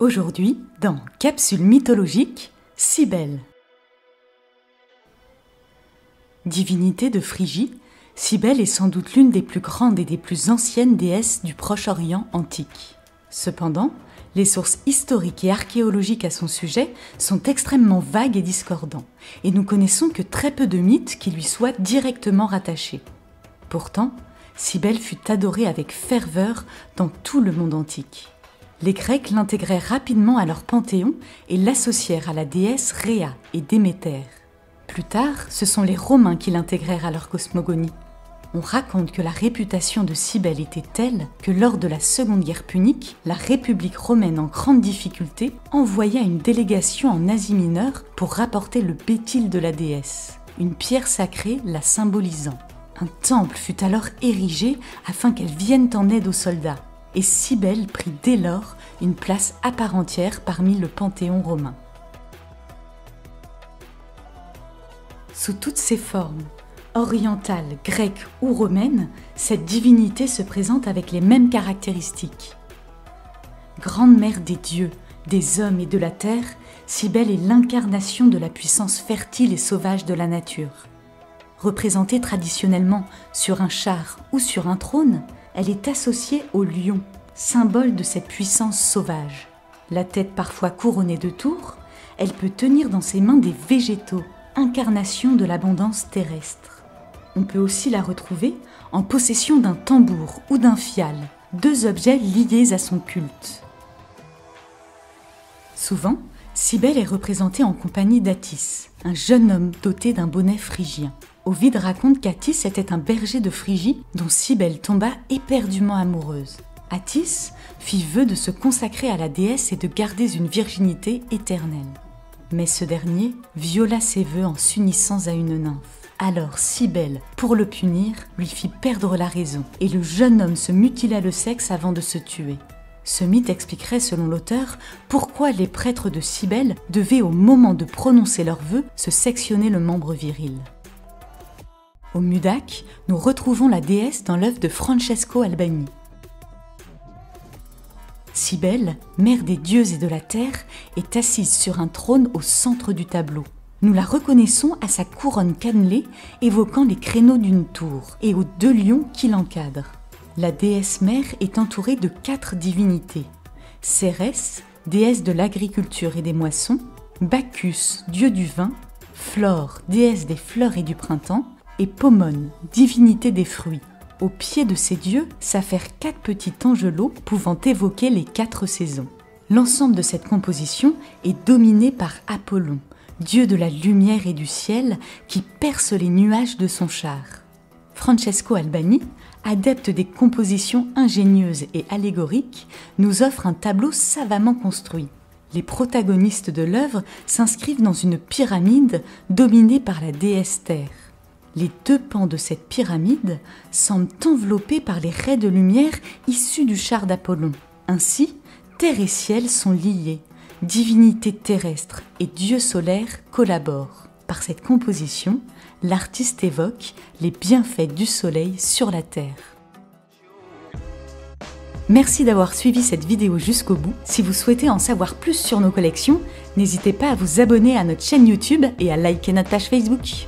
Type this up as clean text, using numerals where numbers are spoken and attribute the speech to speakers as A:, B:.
A: Aujourd'hui, dans Capsule mythologique, Cybèle. Divinité de Phrygie, Cybèle est sans doute l'une des plus grandes et des plus anciennes déesses du Proche-Orient antique. Cependant, les sources historiques et archéologiques à son sujet sont extrêmement vagues et discordantes, et nous connaissons que très peu de mythes qui lui soient directement rattachés. Pourtant, Cybèle fut adorée avec ferveur dans tout le monde antique. Les Grecs l'intégrèrent rapidement à leur panthéon et l'associèrent à la déesse Rhéa et Déméter. Plus tard, ce sont les Romains qui l'intégrèrent à leur cosmogonie. On raconte que la réputation de Cybèle était telle que lors de la Seconde Guerre punique, la République romaine en grande difficulté envoya une délégation en Asie mineure pour rapporter le bétil de la déesse, une pierre sacrée la symbolisant. Un temple fut alors érigé afin qu'elle vienne en aide aux soldats, et Cybèle prit dès lors une place à part entière parmi le panthéon romain. Sous toutes ses formes, orientales, grecques ou romaines, cette divinité se présente avec les mêmes caractéristiques. Grande mère des dieux, des hommes et de la terre, Cybèle est l'incarnation de la puissance fertile et sauvage de la nature. Représentée traditionnellement sur un char ou sur un trône, elle est associée au lion, symbole de cette puissance sauvage. La tête parfois couronnée de tours, elle peut tenir dans ses mains des végétaux, incarnation de l'abondance terrestre. On peut aussi la retrouver en possession d'un tambour ou d'un fial, deux objets liés à son culte. Souvent, Cybèle est représentée en compagnie d'Attis, un jeune homme doté d'un bonnet phrygien. Ovide raconte qu'Attis était un berger de Phrygie dont Cybèle tomba éperdument amoureuse. Attis fit vœu de se consacrer à la déesse et de garder une virginité éternelle. Mais ce dernier viola ses vœux en s'unissant à une nymphe. Alors Cybèle, pour le punir, lui fit perdre la raison et le jeune homme se mutila le sexe avant de se tuer. Ce mythe expliquerait, selon l'auteur, pourquoi les prêtres de Cybèle devaient, au moment de prononcer leurs vœux, se sectionner le membre viril. Au Mudac, nous retrouvons la déesse dans l'œuvre de Francesco Albani. Cybèle, mère des dieux et de la terre, est assise sur un trône au centre du tableau. Nous la reconnaissons à sa couronne cannelée évoquant les créneaux d'une tour et aux deux lions qui l'encadrent. La déesse mère est entourée de 4 divinités. Cérès, déesse de l'agriculture et des moissons, Bacchus, dieu du vin, Flore, déesse des fleurs et du printemps, et Pomone, divinité des fruits. Au pied de ces dieux s'affairent 4 petits angelots pouvant évoquer les 4 saisons. L'ensemble de cette composition est dominé par Apollon, dieu de la lumière et du ciel qui perce les nuages de son char. Francesco Albani, adepte des compositions ingénieuses et allégoriques, nous offre un tableau savamment construit. Les protagonistes de l'œuvre s'inscrivent dans une pyramide dominée par la déesse Terre. Les 2 pans de cette pyramide semblent enveloppés par les raies de lumière issus du char d'Apollon. Ainsi, terre et ciel sont liés, divinité terrestre et dieu solaire collaborent. Par cette composition, l'artiste évoque les bienfaits du soleil sur la terre. Merci d'avoir suivi cette vidéo jusqu'au bout. Si vous souhaitez en savoir plus sur nos collections, n'hésitez pas à vous abonner à notre chaîne YouTube et à liker notre page Facebook.